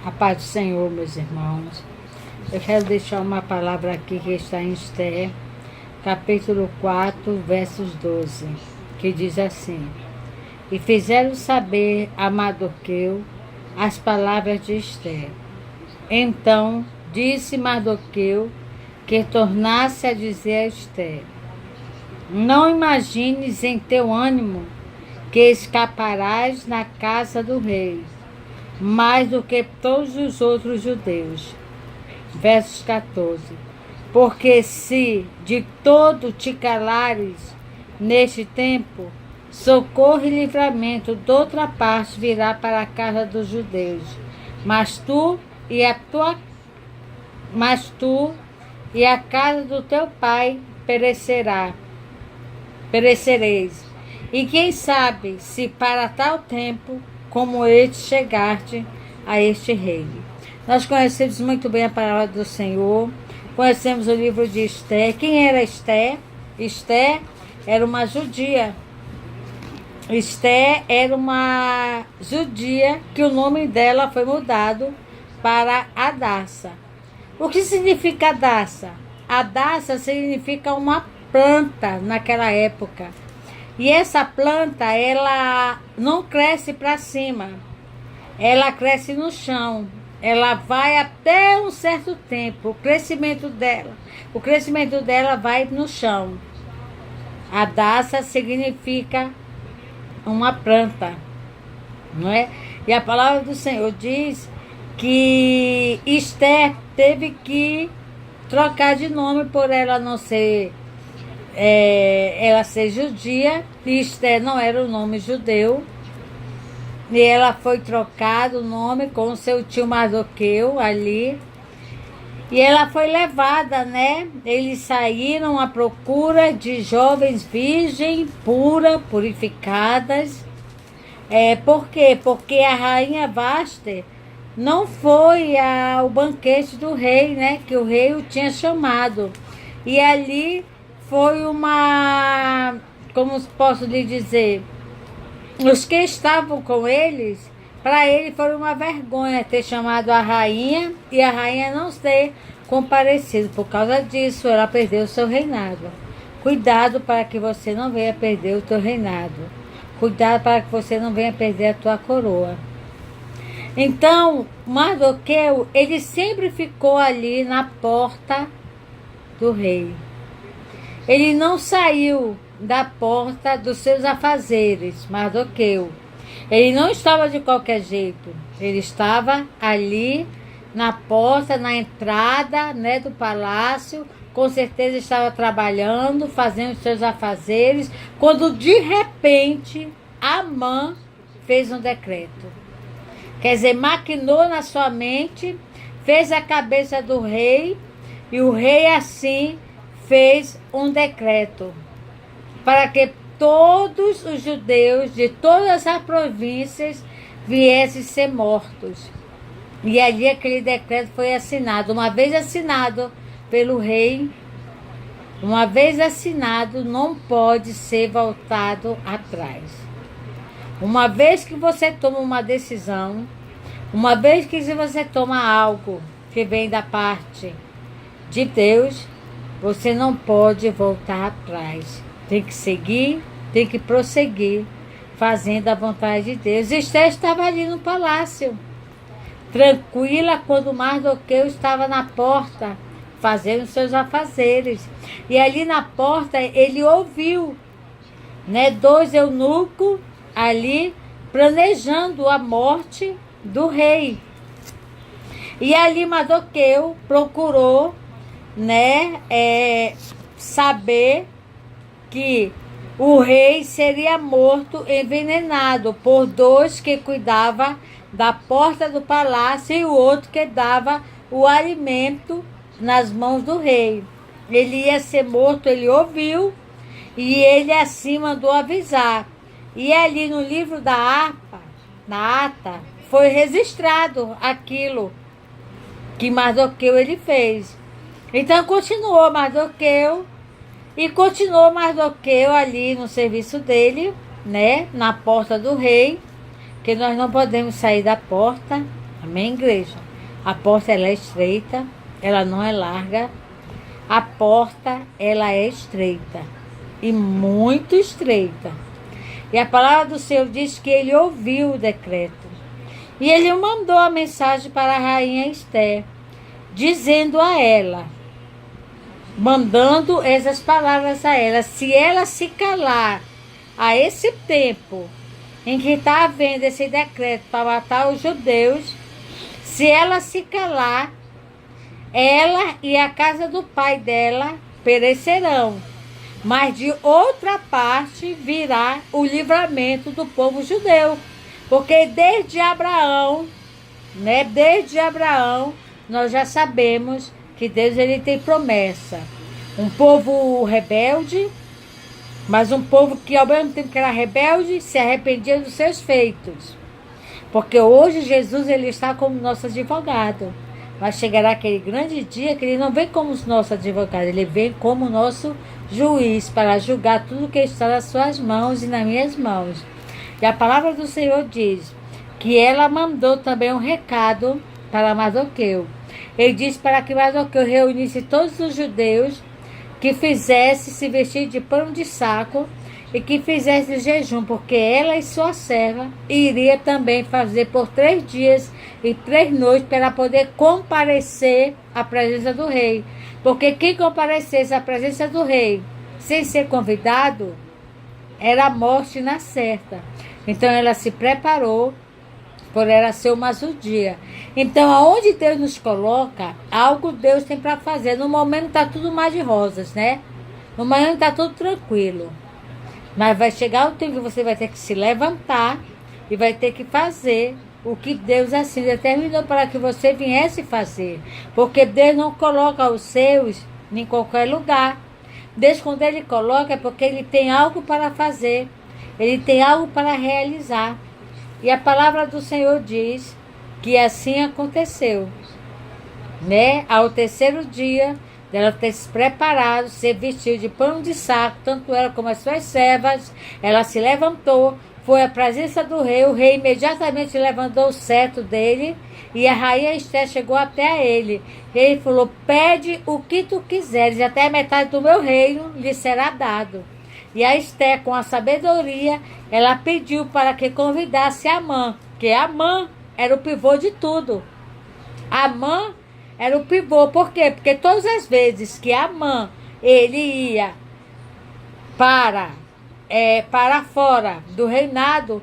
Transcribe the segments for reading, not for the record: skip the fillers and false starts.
A paz do Senhor, meus irmãos. Eu quero deixar uma palavra aqui que está em Esther, capítulo 4, versos 12, que diz assim: E fizeram saber a Mardoqueu as palavras de Esther. Então disse Mardoqueu que tornasse a dizer a Esther: Não imagines em teu ânimo que escaparás na casa do rei, mais do que todos os outros judeus. Versos 14. Porque se de todo te calares neste tempo, socorro e livramento de outra parte virá para a casa dos judeus. Mas tu e a casa do teu pai perecereis. E quem sabe se para tal tempo como este chegaste a este reino. Nós conhecemos muito bem a palavra do Senhor, conhecemos o livro de Esther. Quem era Esther? Esther era uma judia. Esther era uma judia que o nome dela foi mudado para Hadassa. O que significa Hadassa? Hadassa significa uma planta naquela época. E essa planta, ela não cresce para cima, ela cresce no chão. Ela vai até um certo tempo, o crescimento dela vai no chão. Hadassa significa uma planta, não é? E a palavra do Senhor diz que Esther teve que trocar de nome por ela não ser ela ser judia. Esther não era o nome judeu, e ela foi trocado o nome com o seu tio Mardoqueu ali, e ela foi levada, né? Eles saíram à procura de jovens virgens, puras, purificadas. Por quê? Porque a rainha Vashti não foi ao banquete do rei, né? Que o rei o tinha chamado, e ali foi uma, como posso lhe dizer, os que estavam com eles, para ele foi uma vergonha ter chamado a rainha e a rainha não ter comparecido. Por causa disso, ela perdeu o seu reinado. Cuidado para que você não venha perder o teu reinado. Cuidado para que você não venha perder a tua coroa. Então, Mardoqueu, ele sempre ficou ali na porta do rei. Ele não saiu da porta dos seus afazeres, Mardoqueu. Ele não estava de qualquer jeito. Ele estava ali na porta, na entrada, né, do palácio. Com certeza estava trabalhando, fazendo os seus afazeres, quando de repente Amã fez um decreto. Quer dizer, maquinou na sua mente, fez a cabeça do rei, e o rei assim fez um decreto para que todos os judeus de todas as províncias viessem ser mortos. E ali aquele decreto foi assinado. Uma vez assinado pelo rei, uma vez assinado, não pode ser voltado atrás. Uma vez que você toma uma decisão, uma vez que você toma algo que vem da parte de Deus, você não pode voltar atrás. Tem que seguir, tem que prosseguir, fazendo a vontade de Deus. Esther estava ali no palácio, tranquila, quando Mardoqueu estava na porta, fazendo seus afazeres. E ali na porta ele ouviu, né, 2 eunucos ali planejando a morte do rei. E ali Mardoqueu procurou, né, saber que o rei seria morto envenenado por 2 que cuidavam da porta do palácio e o outro que dava o alimento nas mãos do rei. Ele ia ser morto, ele ouviu, e ele assim mandou avisar. E ali no livro da harpa, na ata, foi registrado aquilo que Mardoqueu ele fez. Então continuou Mardoqueu ali no serviço dele, né, na porta do rei, que nós não podemos sair da porta, Amém, igreja? A porta ela é estreita, ela não é larga. A porta ela é estreita e muito estreita. E a palavra do Senhor diz que ele ouviu o decreto. E ele mandou a mensagem para a rainha Esther, dizendo a ela, mandando essas palavras a ela: se ela se calar a esse tempo em que está havendo esse decreto para matar os judeus, se ela se calar, ela e a casa do pai dela perecerão. Mas de outra parte virá o livramento do povo judeu. Porque desde Abraão, desde Abraão, nós já sabemos que Deus ele tem promessa. Um povo rebelde, mas um povo que ao mesmo tempo que era rebelde, se arrependia dos seus feitos. Porque hoje Jesus ele está como nosso advogado. Mas chegará aquele grande dia que ele não vem como o nosso advogado, ele vem como nosso juiz para julgar tudo que está nas suas mãos e nas minhas mãos. E a palavra do Senhor diz que ela mandou também um recado para Mardoqueu. Ele disse para que Mardoqueu reunisse todos os judeus, que fizesse se vestir de pano de saco e que fizesse jejum, porque ela e sua serva iria também fazer por 3 dias e 3 noites para poder comparecer à presença do rei. Porque quem comparecesse à presença do rei sem ser convidado era a morte na certa. Então ela se preparou por ela ser uma judia. Então aonde Deus nos coloca, algo Deus tem para fazer. No momento está tudo mais de rosas, né? No momento está tudo tranquilo. Mas vai chegar o tempo que você vai ter que se levantar e vai ter que fazer o que Deus assim determinou para que você viesse fazer. Porque Deus não coloca os seus em qualquer lugar. Deus, quando Ele coloca, é porque Ele tem algo para fazer. Ele tem algo para realizar. E a palavra do Senhor diz que assim aconteceu. Ao 3º dia dela ter se preparado, se vestiu de pano de saco, tanto ela como as suas servas, ela se levantou, foi à presença do rei. O rei imediatamente levantou o cetro dele e a rainha Esther chegou até a ele. Ele falou: pede o que tu quiseres, até a metade do meu reino lhe será dado. E a Esther, com a sabedoria, ela pediu para que convidasse Amã, que Amã era o pivô de tudo. Amã era o pivô. Por quê? Porque todas as vezes que Amã ele ia para fora do reinado,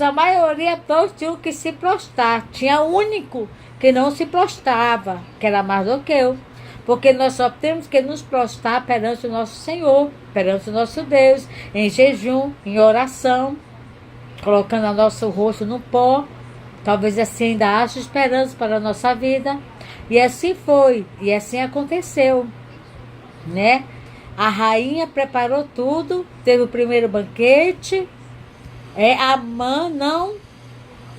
a maioria todos tinham que se prostrar. Tinha um único que não se prostrava, que era Mardoqueu. Porque nós só temos que nos prostrar perante o nosso Senhor, perante o nosso Deus, em jejum, em oração, colocando o nosso rosto no pó. Talvez assim ainda haja esperança para a nossa vida. E assim foi, e assim aconteceu, A rainha preparou tudo, teve o primeiro banquete. Amã não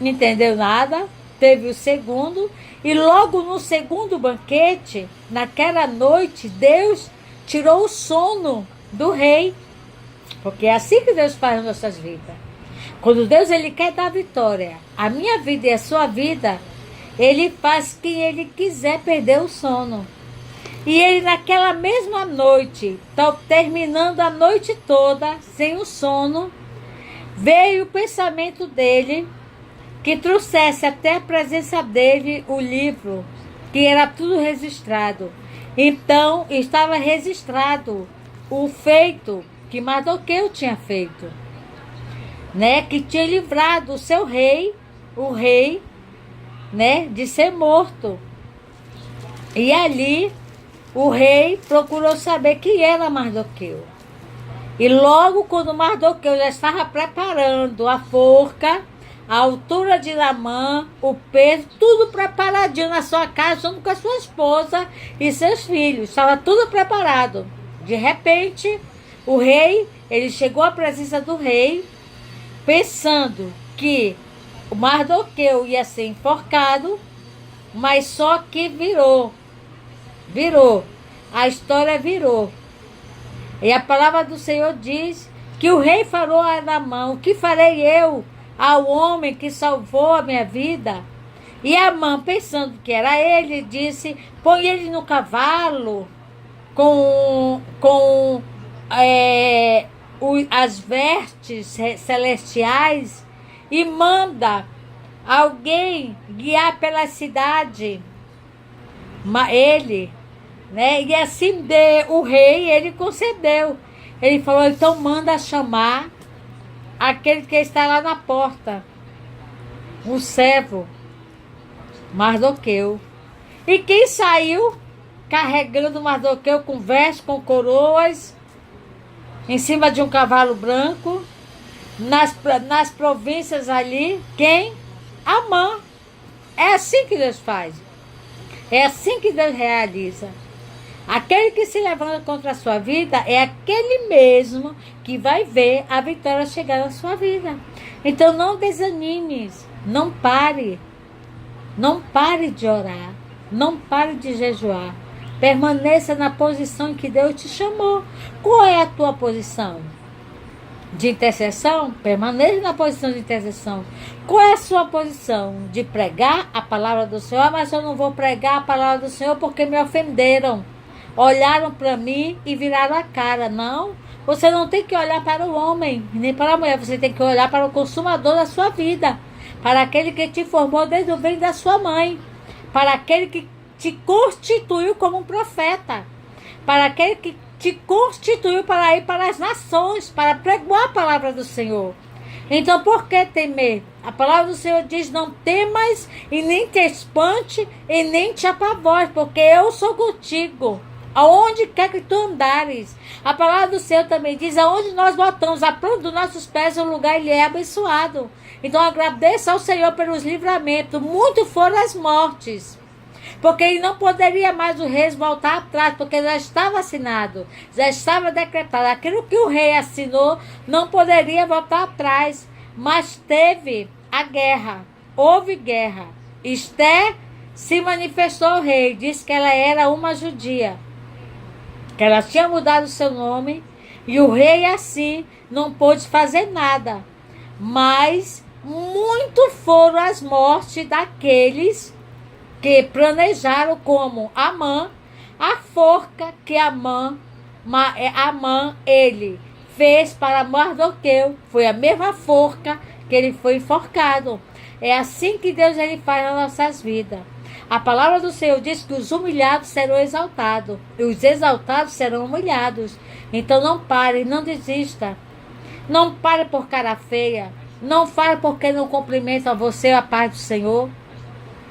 entendeu nada, teve o segundo. E logo no segundo banquete, naquela noite, Deus tirou o sono do rei. Porque é assim que Deus faz nas nossas vidas. Quando Deus ele quer dar vitória, a minha vida e a sua vida, Ele faz quem Ele quiser perder o sono. E ele naquela mesma noite, terminando a noite toda, sem o sono, veio o pensamento dele, que trouxesse até a presença dele o livro, que era tudo registrado. Então, estava registrado o feito que Mardoqueu tinha feito, que tinha livrado o seu rei, o rei, de ser morto. E ali, o rei procurou saber quem era Mardoqueu. E logo quando Mardoqueu já estava preparando a forca, a altura de Namã, o peso, tudo preparadinho na sua casa, junto com a sua esposa e seus filhos. Estava tudo preparado. De repente, o rei, ele chegou à presença do rei, pensando que o Mardoqueu ia ser enforcado, mas só que virou. A história virou. E a palavra do Senhor diz que o rei falou a Naamã: o que farei eu ao homem que salvou a minha vida? E Amã, pensando que era ele, disse: põe ele no cavalo com as vestes celestiais e manda alguém guiar pela cidade ele, né? E assim o rei, ele concedeu. Ele falou: então manda chamar aquele que está lá na porta, o servo Mardoqueu. E quem saiu carregando Mardoqueu com vestes, com coroas, em cima de um cavalo branco, nas províncias ali? Quem? Amã. É assim que Deus faz. É assim que Deus realiza. Aquele que se levanta contra a sua vida é aquele mesmo que vai ver a vitória chegar na sua vida. Então não desanime, não pare. Não pare de orar, não pare de jejuar. Permaneça na posição em que Deus te chamou. Qual é a tua posição? De intercessão? Permaneça na posição de intercessão. Qual é a sua posição? De pregar a palavra do Senhor? Mas eu não vou pregar a palavra do Senhor porque me ofenderam. Olharam para mim e viraram a cara. Não, você não tem que olhar para o homem, nem para a mulher. Você tem que olhar para o consumador da sua vida. Para aquele que te formou desde o ventre da sua mãe. Para aquele que te constituiu como um profeta. Para aquele que te constituiu para ir para as nações, para pregar a palavra do Senhor. Então, por que temer? A palavra do Senhor diz: não temas e nem te espante e nem te apavores, porque eu sou contigo, aonde quer que tu andares. A palavra do Senhor também diz: aonde nós botamos a planta dos nossos pés, o lugar ele é abençoado. Então agradeça ao Senhor pelos livramentos. Muito foram as mortes, porque ele não poderia mais o rei voltar atrás, porque já estava assinado, já estava decretado. Aquilo que o rei assinou não poderia voltar atrás. Mas teve a guerra, houve guerra. Esté se manifestou ao rei, disse que ela era uma judia, que ela tinha mudado o seu nome, e o rei assim não pôde fazer nada. Mas muito foram as mortes daqueles que planejaram, como Amã, a forca que Amã ele fez para Mardoqueu. Foi a mesma forca que ele foi enforcado. É assim que Deus ele faz nas nossas vidas. A palavra do Senhor diz que os humilhados serão exaltados e os exaltados serão humilhados. Então não pare, não desista. Não pare por cara feia. Não pare porque não cumprimenta você a paz do Senhor.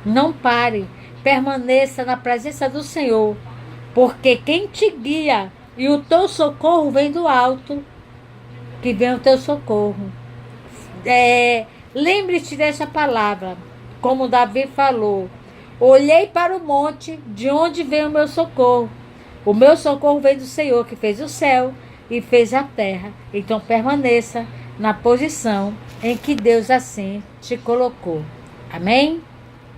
Não pare. Permaneça na presença do Senhor. Porque quem te guia e o teu socorro vem do alto. Que vem o teu socorro. Lembre-te dessa palavra. Como Davi falou: olhei para o monte, de onde vem o meu socorro. O meu socorro vem do Senhor, que fez o céu e fez a terra. Então permaneça na posição em que Deus assim te colocou. Amém?